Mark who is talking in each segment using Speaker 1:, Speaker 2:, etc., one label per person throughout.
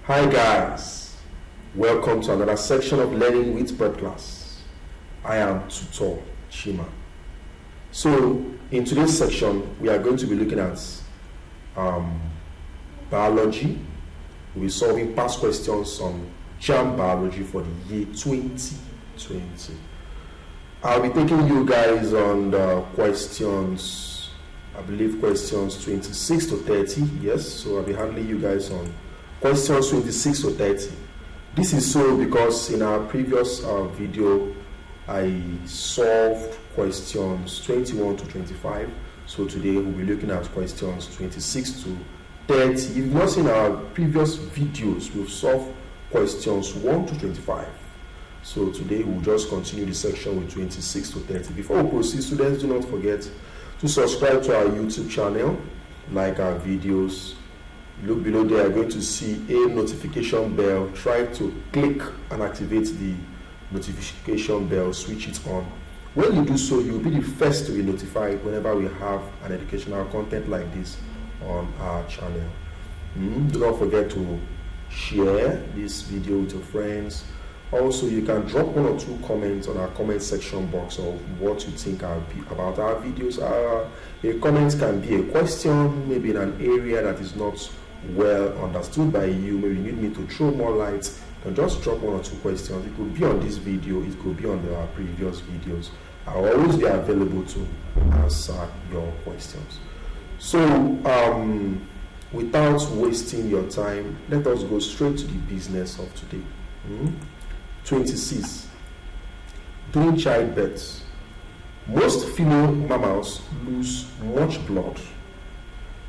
Speaker 1: Hi guys, welcome to another section of Learning with Prepclass. I am Tutor Chima. So in today's section, we are going to be looking at biology. We'll be solving past questions on Jamb biology for the year 2020. I'll be taking you guys on the questions, I believe questions 26 to 30, yes. So I'll be handling you guys on questions 26 to 30. This is so because in our previous video, I solved questions 21 to 25. So today we'll be looking at questions 26 to 30. If you've not seen our previous videos, we've solved questions 1 to 25. So today we'll just continue the section with 26 to 30. Before we proceed, students, do not forget to subscribe to our YouTube channel, like our videos. Look below there, you're going to see a notification bell. Try to click and activate the notification bell, switch it on. When you do so, you'll be the first to be notified whenever we have an educational content like this on our channel. Do not forget to share this video with your friends. Also, you can drop 1 or 2 comments on our comment section box of what you think about our videos. A comment can be a question, maybe in an area that is not well understood by you. Maybe you need me to throw more light. You can just drop 1 or 2 questions. It could be on this video, it could be on our previous videos. I'll always be available to answer your questions. So, without wasting your time, let us go straight to the business of today. 26. During childbirth, most female mammals lose much blood.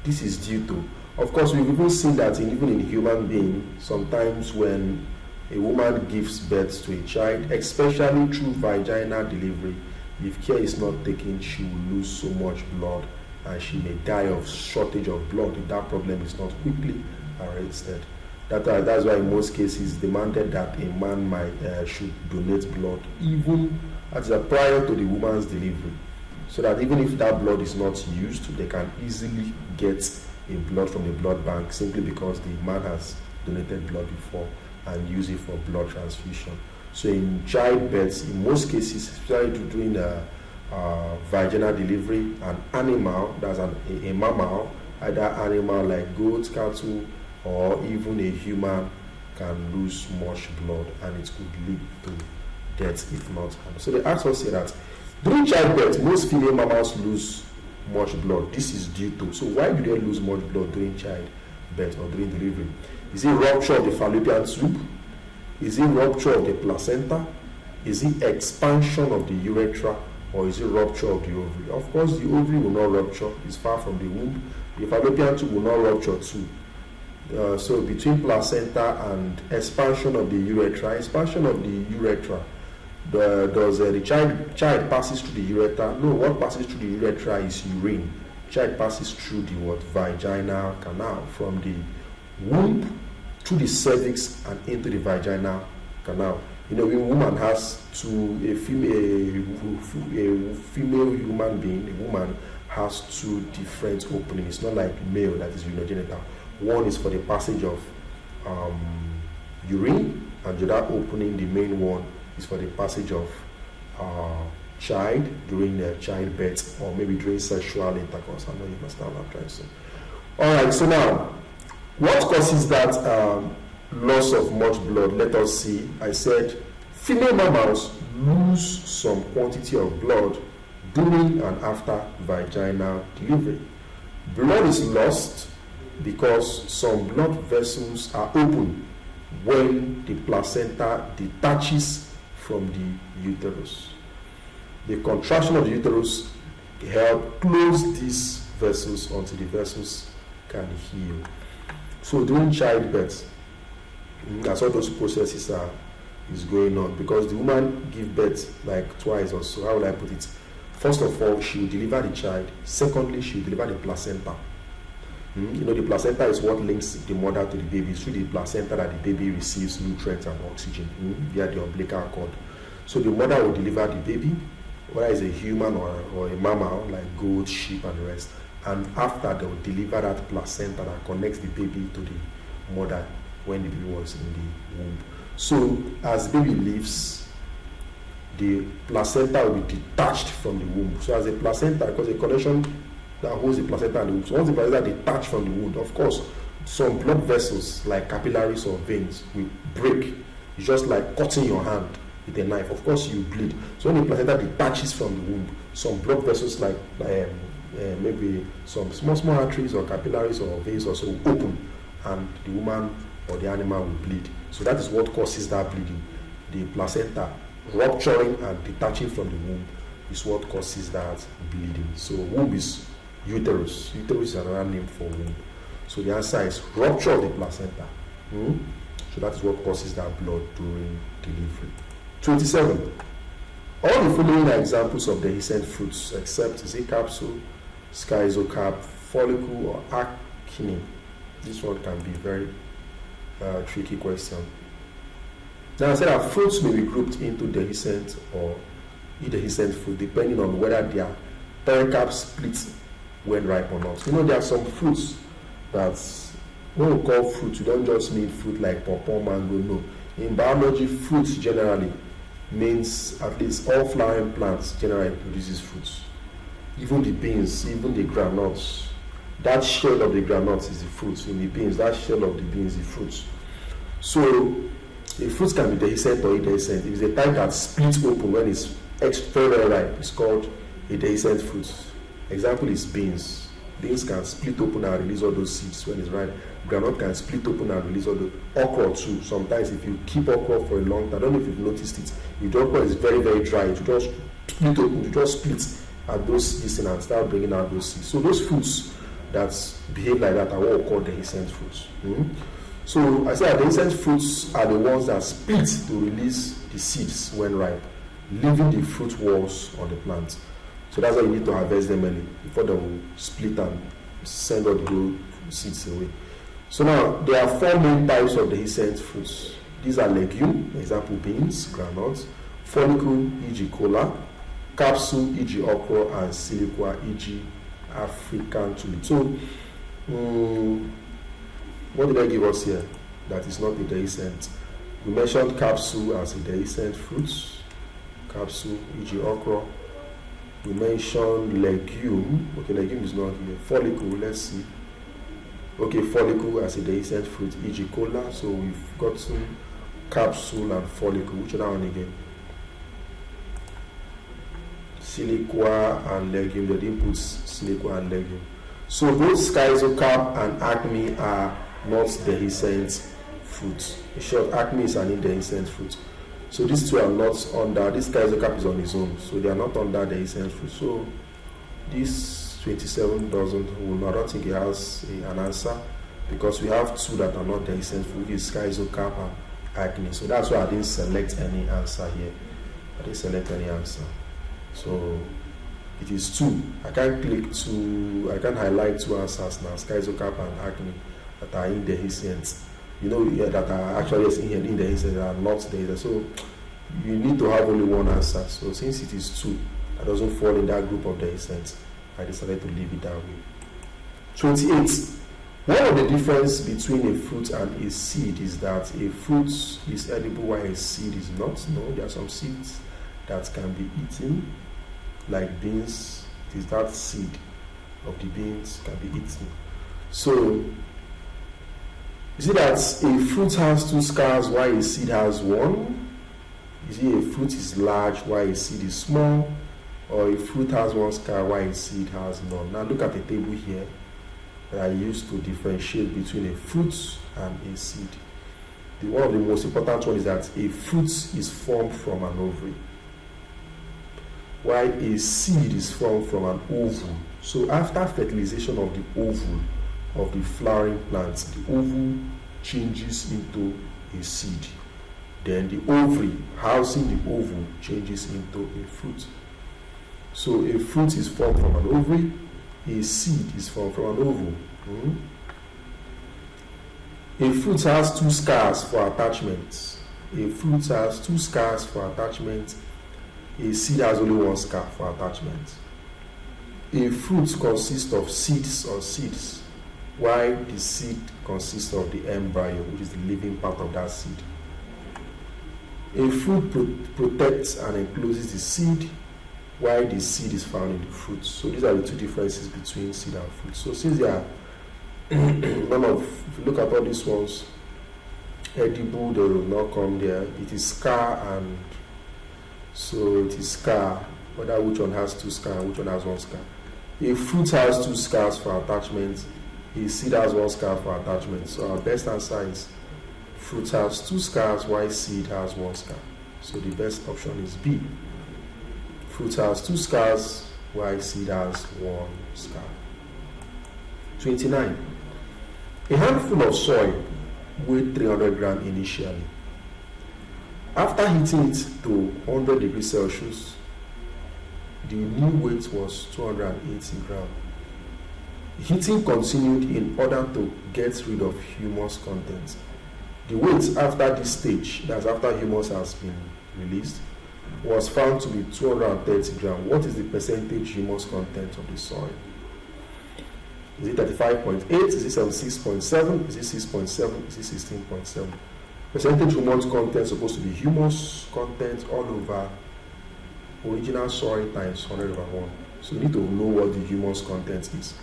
Speaker 1: This is due to, of course, we've even seen that even in human being, sometimes when a woman gives birth to a child, especially through vaginal delivery, if care is not taken, she will lose so much blood and she may die of shortage of blood if that problem is not quickly arrested. That's why in most cases demanded that a man should donate blood even prior to the woman's delivery, so that even if that blood is not used, they can easily get a blood from the blood bank simply because the man has donated blood before and use it for blood transfusion. So in childbirth, in most cases, especially during vaginal delivery, an animal, that's a mammal, either animal like goats, cattle, or even a human, can lose much blood and it could lead to death if not harm. So they also say that during childbirth, most female mammals lose much blood. This is due to, so why do they lose much blood during childbirth or during delivery? Is it rupture of the fallopian tube? Is it rupture of the placenta? Is it expansion of the urethra? Or is it rupture of the ovary? Of course, the ovary will not rupture. It's far from the womb. The fallopian tube will not rupture too. So between placenta and expansion of the urethra, the child passes through the urethra? No, what passes through the urethra is urine. Child passes through the vaginal canal, from the womb through the cervix and into the vaginal canal. You know, when a woman has a female human being, a woman has 2 different openings. It's not like male, that is urogenital. One is for the passage of urine, and the other opening, the main one, is for the passage of child during childbirth or maybe during sexual intercourse. I know you understand what I'm trying to say. Alright, so now, what causes that loss of much blood? Let us see. I said female mammals lose some quantity of blood during and after vaginal delivery. Blood is lost because some blood vessels are open when the placenta detaches from the uterus. The contraction of the uterus help close these vessels until the vessels can heal. So during childbirth, that's all those processes is going on, because the woman gives birth like twice or so. How will I put it? First of all, she will deliver the child. Secondly, she will deliver the placenta. You know, the placenta is what links the mother to the baby. It's through the placenta that the baby receives nutrients and oxygen via the umbilical cord. So the mother will deliver the baby, whether it's a human or a mammal like goat, sheep, and the rest. And after, they will deliver that placenta that connects the baby to the mother when the baby was in the womb. So as the baby lives, the placenta will be detached from the womb. So as the placenta, because the connection that holds the placenta and the womb, so once the placenta detached from the womb, of course, some blood vessels like capillaries or veins will break. It's just like cutting your hand with a knife. Of course, you bleed. So when the placenta detaches from the womb, some blood vessels like maybe some small arteries or capillaries or veins also open, and the woman or the animal will bleed. So that is what causes that bleeding. The placenta rupturing and detaching from the womb is what causes that bleeding. So womb is uterus. Uterus is another name for womb. So the answer is rupture of the placenta. So that is what causes that blood during delivery. 27. All the following are examples of dehiscent fruits except is a capsule, schizocarp, follicle, or acne. This one can be very tricky question. Now I said that fruits may be grouped into dehiscent or indehiscent fruit depending on whether their pericarp splits when ripe or not. You know, there are some fruits that when we call fruit, you don't just mean fruit like pawpaw, mango, no. In biology, fruits generally means at least all flowering plants generally produces fruits. Even the beans, even the groundnuts, that shell of the groundnuts is the fruit. In the beans, that shell of the beans is the fruit. So the fruits can be dehiscent or indehiscent. If it's a type that splits open when it's very ripe, it's called a dehiscent fruit. Example is beans. Beans can split open and release all those seeds when it's ripe. Groundnut can split open and release all the okra too. Sometimes if you keep okra for a long time, I don't know if you've noticed it, if the okra is very, very dry, it will just split open, it will just split at those seeds and start bringing out those seeds. So those fruits that behave like that are what we call dehiscent fruits. So I said dehiscent fruits are the ones that split to release the seeds when ripe, leaving the fruit walls on the plant. So that's why you need to harvest them early before they will split and send all the good seeds away. So now there are four main types of dehiscent fruits. These are legume, example beans, groundnuts, follicle, e.g. cola, capsule, e.g. okra, and siliqua, e.g. African tulip. So what did I give us here that is not a dehiscent? We mentioned capsule as a dehiscent fruit. Capsule, e.g. okra. We mentioned legume. Okay, legume is not here. Follicle, let's see. Okay, follicle as a dehiscent fruit, e.g. cola. So we've got some capsule and follicle. Which other one again? Siliqua and legume. The inputs siliqua and legume. So both schizocarp and acme are not dehiscent fruits. In short, acme is an indehiscent fruit. So these two are not under, this schizocarp is on its own, so they are not under dehiscent fruit. So this 27 doesn't, I don't think it has an answer, because we have two that are not dehiscent fruit, which is schizocarp and acne. So that's why I didn't select any answer here. I didn't select any answer. So it is two. I can't click two, I can't highlight two answers now, schizocarp and acne, that are indehiscent. You know, that are actually indehiscent, that are not dehiscent. So you need to have only one answer. So since it is two, that doesn't fall in that group of dehiscent, I decided to leave it that way. 28. One of the difference between a fruit and a seed is that a fruit is edible while a seed is not. No, there are some seeds that can be eaten, like beans. It is that seed of the beans can be eaten. So you see that a fruit has two scars while a seed has one. You see, a fruit is large while a seed is small, or a fruit has one scar while a seed has none. Now look at the table here that I used to differentiate between a fruit and a seed. One of the most important ones is that a fruit is formed from an ovary, while a seed is formed from an ovule. So after fertilization of the ovule of the flowering plant, the ovule changes into a seed. Then the ovary housing the ovule changes into a fruit. So a fruit is formed from an ovary, a seed is formed from an ovule. A fruit has two scars for attachment. A fruit has two scars for attachment. A seed has only one scar for attachment. A fruit consists of seeds or seeds. while the seed consists of the embryo, which is the living part of that seed. A fruit protects and encloses the seed, while the seed is found in the fruit. So these are the two differences between seed and fruit. So since they are if you look at all these ones, edible, they will not come there. It is scar, and so it is scar, whether which one has two scars and which one has one scar. A fruit has two scars for attachment, a seed has one scar for attachment. So our best answer is fruit has two scars while seed has one scar. So the best option is B. Fruit has two scars while seed has one scar. 29. A handful of soil weighed 300 grams initially. After heating it to 100 degrees Celsius, the new weight was 280 grams. Heating continued in order to get rid of humus content. The weight after this stage, that's after humus has been released, was found to be 230 grams. What is the percentage humus content of the soil? Is it 35.8? Is it 76.7? Is it 6.7? Is it 16.7? Percentage humus content is supposed to be humus content all over original soil times 100/1. So you need to know what the humus content is.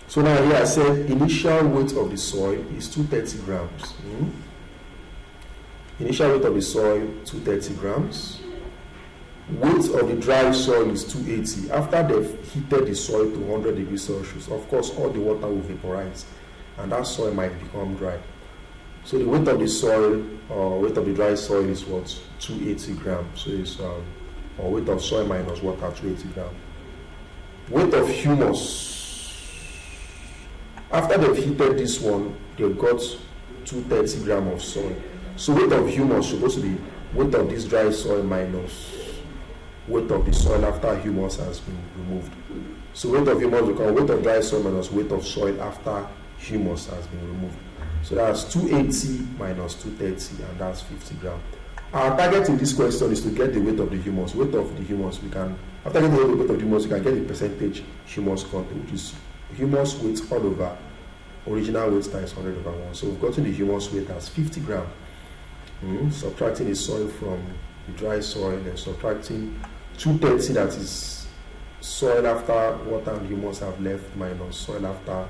Speaker 1: So now here I said initial weight of the soil is 230 grams. Initial weight of the soil 230 grams. Weight of the dry soil is 280. After they've heated the soil to 100 degrees Celsius, of course all the water will vaporize and that soil might become dry. So the weight of the soil or weight of the dry soil is what? 280 grams. So it's or weight of soil minus water, 280 grams. Weight of humus. After they've heated this one, they've got 230 grams of soil. So weight of humus supposed to be weight of this dry soil minus weight of the soil after humus has been removed. So weight of humus will become weight of dry soil minus weight of soil after humus has been removed. So that's 280 minus 230, and that's 50 grams. Our target in this question is to get the weight of the humus. Weight of the humus, we can, after getting the weight of the humus, we can get the percentage humus content, which is humus weight all over original weight times 100/1. So we've gotten the humus weight as 50 grams. Subtracting the soil from the dry soil and subtracting 230, that is soil after water and humus have left, minus soil after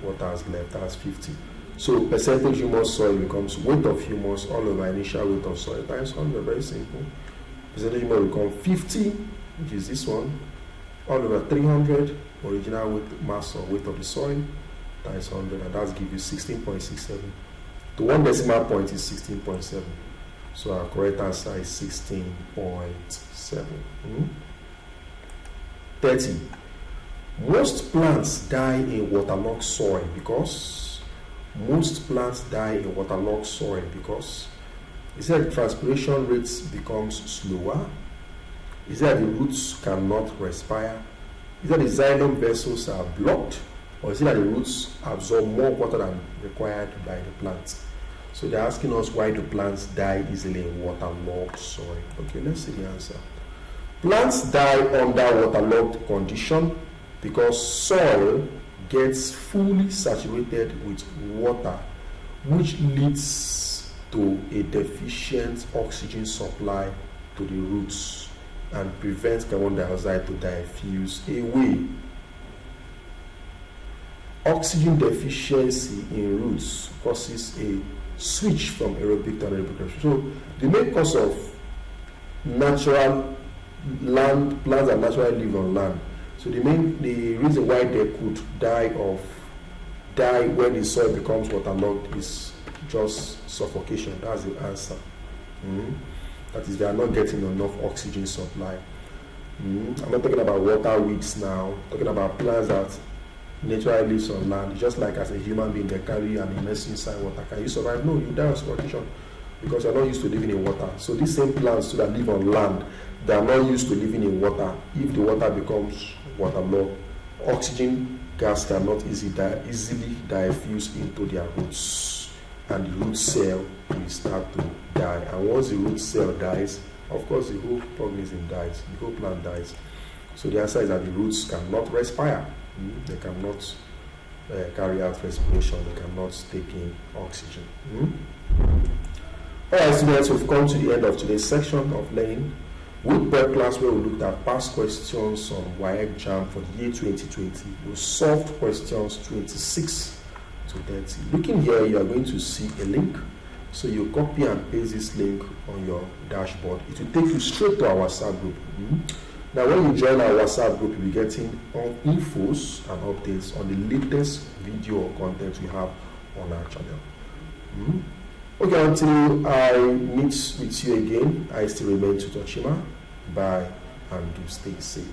Speaker 1: water has left, that's 50. So percentage humus soil becomes weight of humus all over initial weight of soil times 100. Very simple. Percentage humus becomes 50, which is this one, all over 300 original weight mass or weight of the soil times 100, and that's give you 16.67. To one decimal point is 16.7. So our correct answer is 16.7. 30. Most plants die in waterlogged soil because it said transpiration rates becomes slower. Is that the roots cannot respire? Is that the xylem vessels are blocked? Or is it that the roots absorb more water than required by the plants? So they're asking us why do plants die easily in waterlogged soil. Okay, let's see the answer. Plants die under waterlogged condition because soil gets fully saturated with water, which leads to a deficient oxygen supply to the roots and prevents carbon dioxide to diffuse away. Oxygen deficiency in roots causes a switch from aerobic to anaerobic respiration. So the main cause of natural land, plants that naturally live on land. So the reason why they could die when the soil becomes waterlogged is just suffocation. That's the answer. That is, they are not getting enough oxygen supply. I'm not talking about water weeds now. I'm talking about plants that naturally lives on land. Just like as a human being, they carry and immerse inside water. Can you survive? No, you die of suffocation because you're not used to living in water. So these same plants that live on land, they are not used to living in water. If the water becomes waterlogged, oxygen gas cannot easily diffuse into their roots, and the root cell will start to die. And once the root cell dies, of course the whole organism dies, the whole plant dies. So the answer is that the roots cannot respire. They cannot carry out respiration, they cannot take in oxygen. Alright students, we've come to the end of today's section of learning with Prepclass, where we looked at past questions on WAEC Jamb for the year 2020. We solved questions 26 to 30. Looking here, you are going to see a link. So you copy and paste this link on your dashboard. It will take you straight to our WhatsApp group. Now, when you join our WhatsApp group, you'll be getting infos and updates on the latest video or content we have on our channel. Okay, until I meet with you again, I still remain Tutor Chima. Bye and do stay safe.